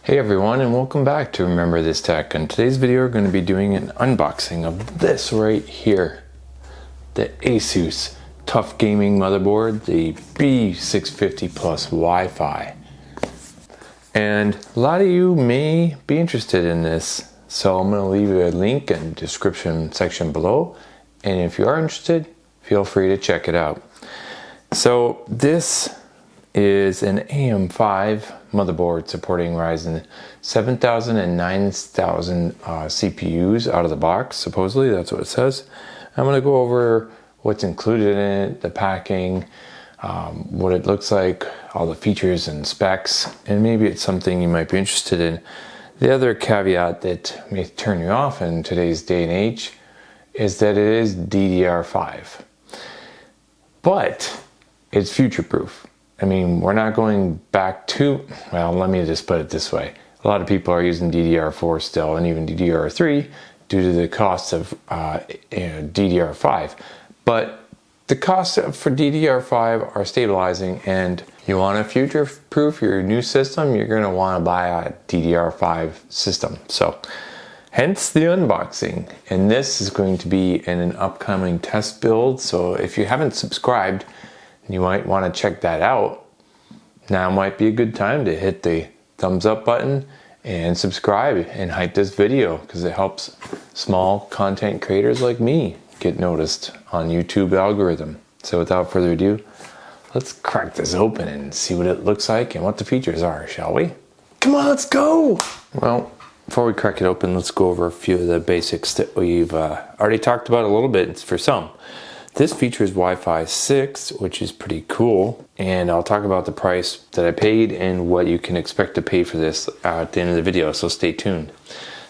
Hey everyone, and welcome back to Remember This Tech. In today's video we're going to be doing an unboxing of this right here, the Asus TUF-Gaming motherboard, the B650-Plus Wi-Fi. And a lot of you may be interested in this, so I'm going to leave you a link in the description section below, and if you are interested, feel free to check it out. So this is an AM5 motherboard supporting Ryzen 7000 and 9000 CPUs out of the box. Supposedly, that's what it says. I'm going to go over what's included in it, the packing, what it looks like, all the features and specs, and maybe it's something you might be interested in. The other caveat that may turn you off in today's day and age is that it is DDR5. But it's future-proof. I mean, we're not going back to, well, let me just put it this way. A lot of people are using DDR4 still, and even DDR3 due to the cost of DDR5. But the costs for DDR5 are stabilizing, and you want to future-proof your new system, you're going to want to buy a DDR5 system. So, hence the unboxing. And this is going to be in an upcoming test build. So if you haven't subscribed, you might want to check that out. Now might be a good time to hit the thumbs up button and subscribe and hype this video, because it helps small content creators like me get noticed on YouTube algorithm. So without further ado, let's crack this open and see what it looks like and what the features are, shall we? Come on, let's go! Well, before we crack it open, let's go over a few of the basics that we've already talked about a little bit for some. This features Wi-Fi 6, which is pretty cool, and I'll talk about the price that I paid and what you can expect to pay for this at the end of the video, so stay tuned.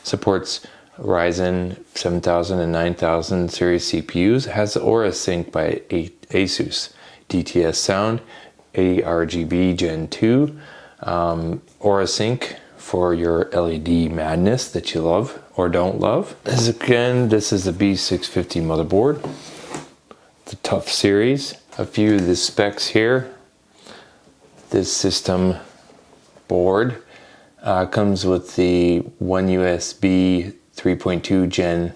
Supports Ryzen 7000 and 9000 series CPUs, has Aura Sync by Asus, DTS sound, ARGB Gen 2, Aura Sync for your LED madness that you love or don't love. This is the B650 motherboard. The TUF series. A few of the specs here. This system board comes with the one USB 3.2 Gen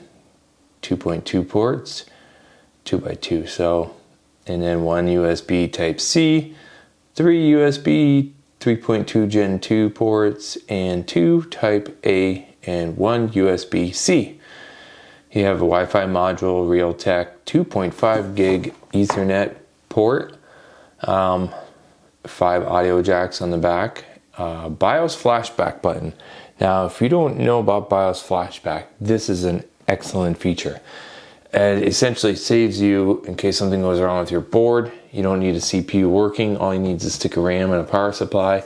2.2 ports, 2x2, so, and then one USB Type-C, three USB 3.2 Gen 2 ports, and two Type-A, and one USB-C. You have a Wi-Fi module, Realtek 2.5 gig Ethernet port, 5 audio jacks on the back, BIOS flashback button. Now, if you don't know about BIOS flashback, this is an excellent feature. It essentially saves you in case something goes wrong with your board. You don't need a CPU working. All you need is a stick of RAM and a power supply,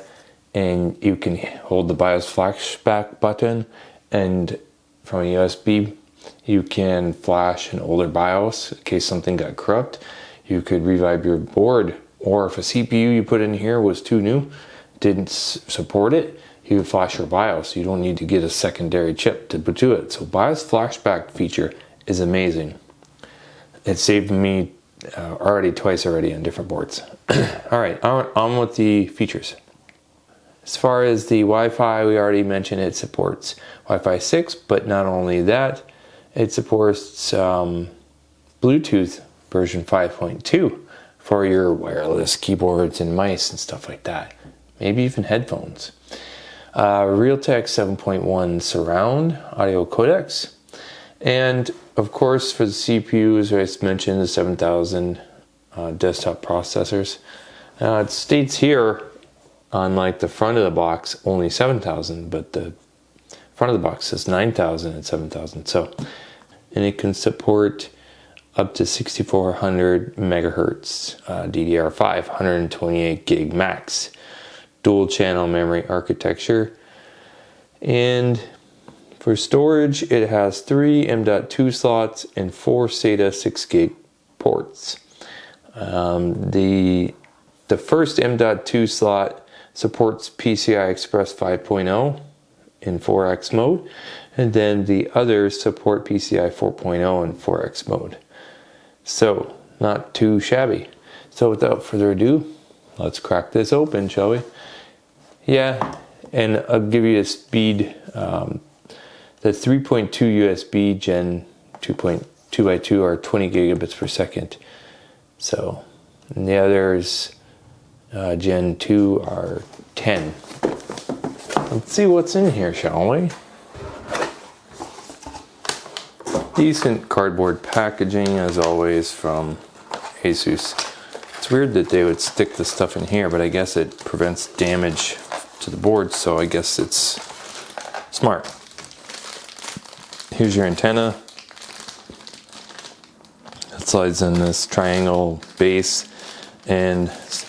and you can hold the BIOS flashback button, and from a USB you can flash an older BIOS in case something got corrupt. You could revive your board, or if a CPU you put in here was too new, didn't support it, you could flash your BIOS. You don't need to get a secondary chip to put to it. So BIOS flashback feature is amazing. It saved me twice already on different boards. Alright, on with the features. As far as the Wi-Fi, we already mentioned it supports Wi-Fi 6, but not only that, it supports Bluetooth version 5.2 for your wireless keyboards and mice and stuff like that. Maybe even headphones. Realtek 7.1 surround audio codecs. And of course for the CPUs, as mentioned, the 7000 desktop processors. It states here on like the front of the box only 7000, but the front of the box says 9000 and 7000. So, and it can support up to 6400 megahertz DDR5, 128 gig max, dual channel memory architecture, and for storage it has 3 M.2 slots and 4 SATA 6 gig ports. The first M.2 slot supports PCI Express 5.0 in 4X mode, and then the others support PCI 4.0 in 4X mode. So, not too shabby. So without further ado, let's crack this open, shall we? Yeah, And I'll give you a speed, the 3.2 USB Gen 2.2x2 are 20 gigabits per second. So, and the others, Gen 2 are 10. Let's see what's in here, shall we? Decent cardboard packaging, as always, from Asus. It's weird that they would stick the stuff in here, but I guess it prevents damage to the board, so I guess it's smart. Here's your antenna. It slides in this triangle base and it's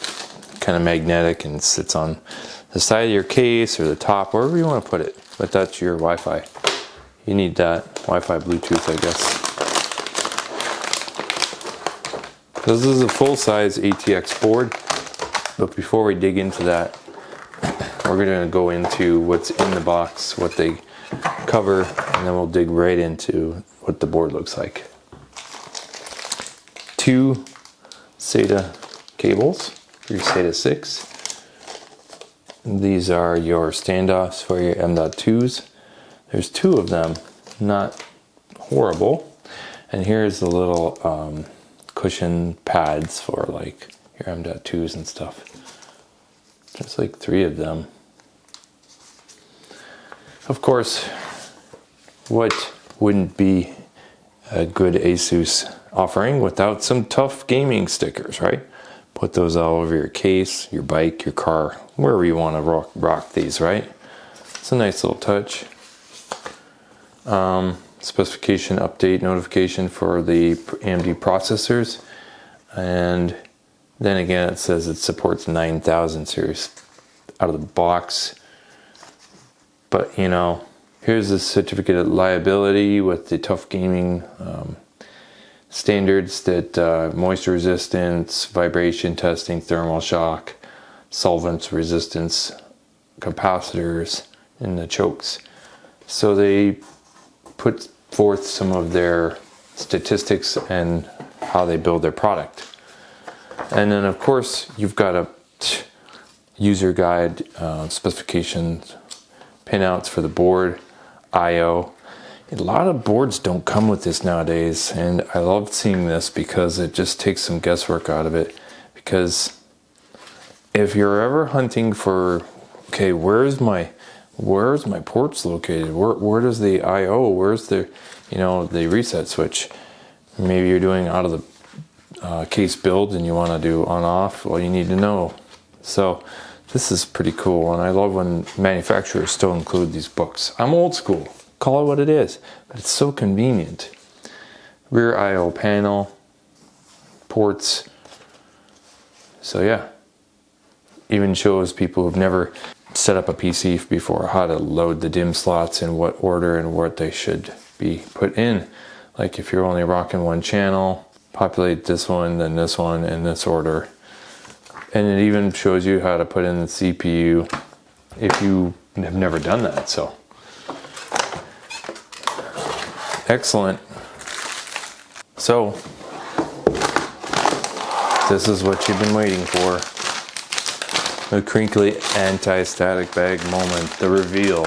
kind of magnetic and sits on the side of your case or the top, wherever you want to put it. But that's your Wi-Fi. You need that Wi-Fi Bluetooth, I guess. This is a full-size ATX board, but before we dig into that, we're going to go into what's in the box, what they cover, and then we'll dig right into what the board looks like. 2 SATA cables for your SATA 6. These are your standoffs for your M.2s. There's 2 of them, not horrible. And here's the little cushion pads for like your M.2s and stuff. There's like 3 of them. Of course, what wouldn't be a good Asus offering without some TUF-Gaming stickers, right? Put those all over your case, your bike, your car, wherever you want to rock these, right? It's a nice little touch. Specification update notification for the AMD processors, and then again it says it supports 9000 series out of the box. But you know, here's the certificate of liability with the TUF-Gaming standards that moisture resistance, vibration testing, thermal shock, solvents resistance, capacitors, and the chokes. So they put forth some of their statistics and how they build their product. And then of course you've got a user guide, specifications, pinouts for the board, I/O. A lot of boards don't come with this nowadays, and I love seeing this because it just takes some guesswork out of it. Because if you're ever hunting for, okay, where's my ports located? Where does the I/O? Where's the, you know, the reset switch? Maybe you're doing out of the case build and you want to do on/off. Well, you need to know. So this is pretty cool, and I love when manufacturers still include these books. I'm old school. Call it what it is, but it's so convenient. Rear I/O panel, ports. So yeah, even shows people who've never set up a PC before how to load the DIMM slots in what order and what they should be put in. Like if you're only rocking one channel, populate this one, then this one in this order. And it even shows you how to put in the CPU if you have never done that. So excellent. So this is what you've been waiting for. The crinkly anti-static bag moment, the reveal.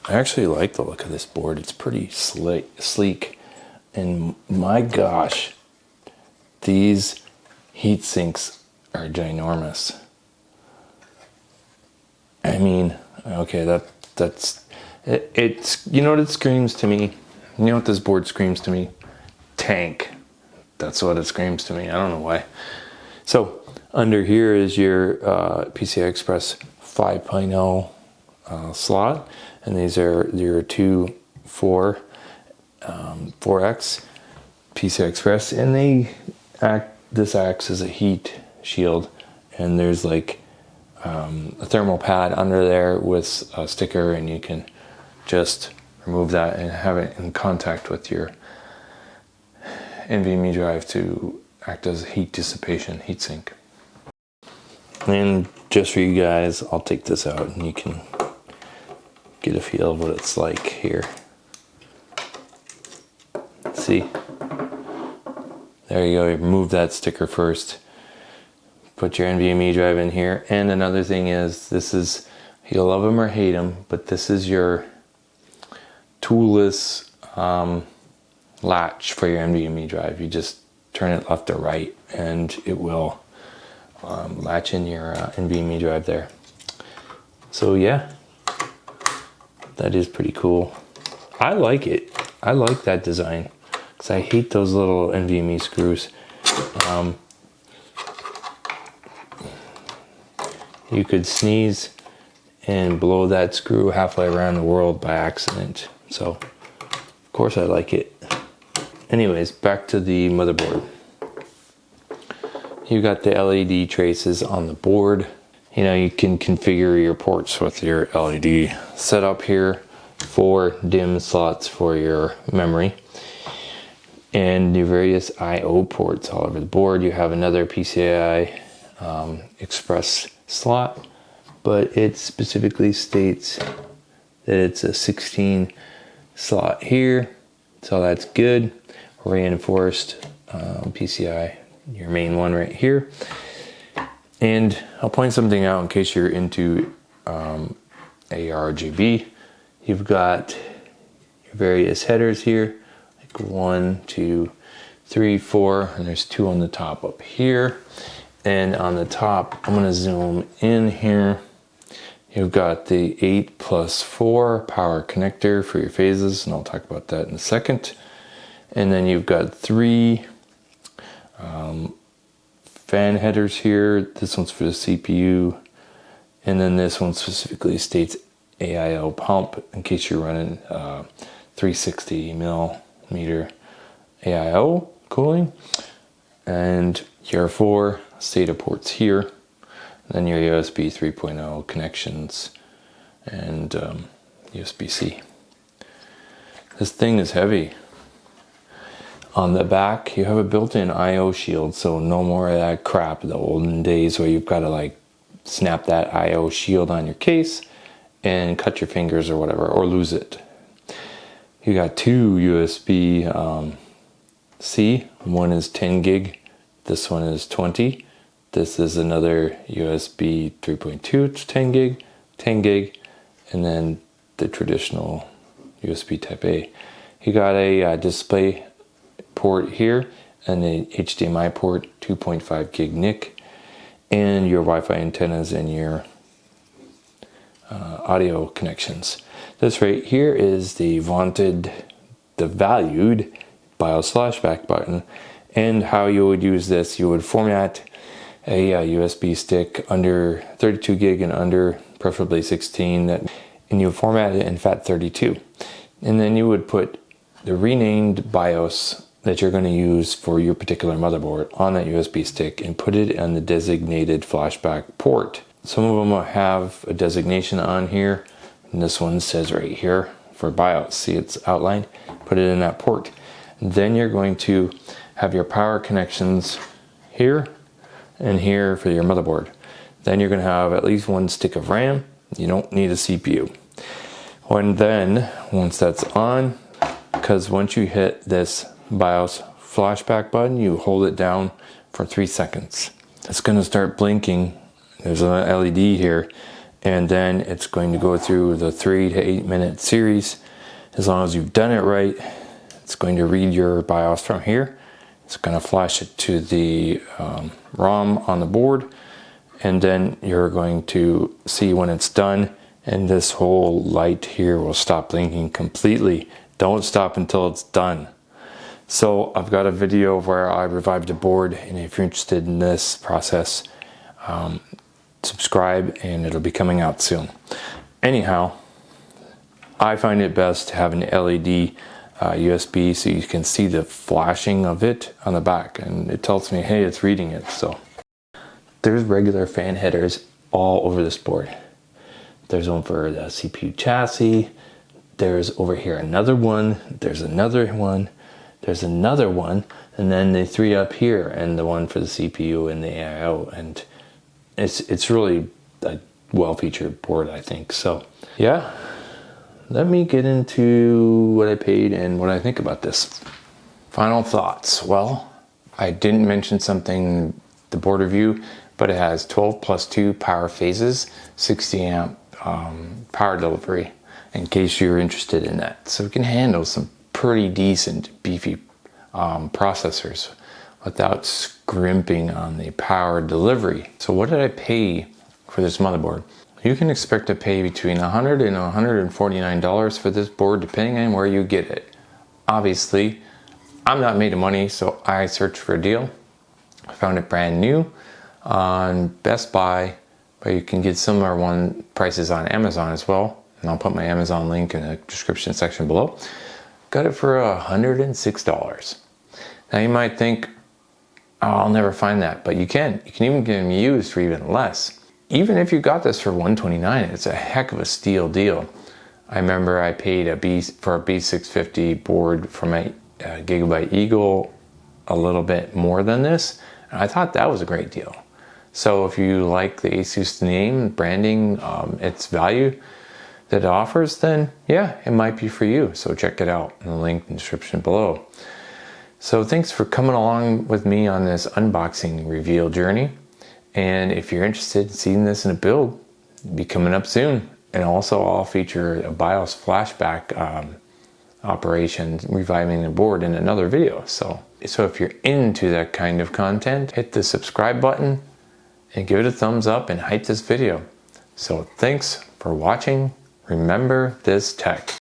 I actually like the look of this board. It's pretty sleek. And my gosh, these heat sinks are ginormous. I mean, okay, that's it's, you know what it screams to me? You know what this board screams to me? Tank. That's what it screams to me. I don't know why. So under here is your PCI Express 5.0 slot, and these are your 4x PCI Express, and this acts as a heat shield, and there's like a thermal pad under there with a sticker, and you can just remove that and have it in contact with your NVMe drive to act as a heat dissipation heatsink. And just for you guys, I'll take this out and you can get a feel of what it's like here. See? There you go, you remove that sticker first. put your NVMe drive in here. And another thing is, this is, you'll love them or hate them, but this is your toolless latch for your NVMe drive. You just turn it left or right and it will latch in your NVMe drive there. So yeah, that is pretty cool. I like it. I like that design because I hate those little NVMe screws. You could sneeze and blow that screw halfway around the world by accident. So, of course I like it. Anyways, back to the motherboard. You got the LED traces on the board. You know, you can configure your ports with your LED setup here. 4 DIMM slots for your memory. And your various I/O ports all over the board. You have another PCIe Express slot, but it specifically states that it's a 16 slot here, so that's good. Reinforced PCI, your main one right here. And I'll point something out in case you're into ARGB. You've got your various headers here, like 1, 2, 3, 4, and there's 2 on the top up here. And on the top, I'm going to zoom in here. You've got the 8+4 power connector for your phases, and I'll talk about that in a second. And then you've got 3 fan headers here. This one's for the CPU, and then this one specifically states AIO pump in case you're running 360 millimeter AIO cooling. And your 4 SATA ports here, then your USB 3.0 connections, and USB-C. This thing is heavy. On the back, you have a built-in I/O shield, so no more of that crap, the olden days where you've got to like snap that I/O shield on your case and cut your fingers or whatever, or lose it. You got 2 USB-C. One is 10 gig. This one is 20. This is another USB 3.2, it's 10 gig, 10 gig, and then the traditional USB type A. You got a display port here, and a HDMI port, 2.5 gig NIC, and your Wi-Fi antennas and your audio connections. This right here is the valued BIOS Flashback button. And how you would use this, you would format a USB stick under 32 gig and under, preferably 16, and you would format it in FAT32. And then you would put the renamed BIOS that you're going to use for your particular motherboard on that USB stick and put it on the designated flashback port. Some of them have a designation on here, and this one says right here for BIOS. See, it's outlined. Put it in that port. And then you're going to have your power connections here and here for your motherboard. Then you're going to have at least 1 stick of RAM. You don't need a CPU. Once that's on, because once you hit this BIOS flashback button, you hold it down for 3 seconds. It's going to start blinking. There's an LED here, and then it's going to go through the 3 to 8 minute series. As long as you've done it right, it's going to read your BIOS from here. It's going to flash it to the ROM on the board, and then you're going to see when it's done, and this whole light here will stop blinking completely. Don't stop until it's done. So I've got a video where I revived a board, and if you're interested in this process, subscribe and it'll be coming out soon. Anyhow, I find it best to have an LED USB so you can see the flashing of it on the back, and it tells me, hey, it's reading it. So there's regular fan headers all over this board. There's one for the CPU chassis. There's over here another one. There's another one. There's another one, and then the 3 up here, and the one for the CPU and the AIO, and it's really a well-featured board, I think. So yeah, let me get into what I paid and what I think about this. Final thoughts. Well, I didn't mention something, the board review. but it has 12 plus 2 power phases, 60 amp power delivery, in case you're interested in that. So it can handle some pretty decent beefy processors without scrimping on the power delivery. So what did I pay for this motherboard? You can expect to pay between $100 and $149 for this board, depending on where you get it. Obviously, I'm not made of money, so I searched for a deal. I found it brand new on Best Buy, but you can get similar prices on Amazon as well. And I'll put my Amazon link in the description section below. Got it for $106. Now you might think, oh, I'll never find that, but you can. You can even get them used for even less. Even if you got this for $129, it's a heck of a steal deal. I remember I paid for a B650 board from my Gigabyte Eagle a little bit more than this, and I thought that was a great deal. So if you like the Asus name, branding, its value that it offers, then yeah, it might be for you. So check it out in the link in the description below. So thanks for coming along with me on this unboxing reveal journey. And if you're interested in seeing this in a build, it'll be coming up soon. And also I'll feature a BIOS flashback operation reviving the board in another video. So if you're into that kind of content, hit the subscribe button and give it a thumbs up and hype this video. So thanks for watching. Remember this tech.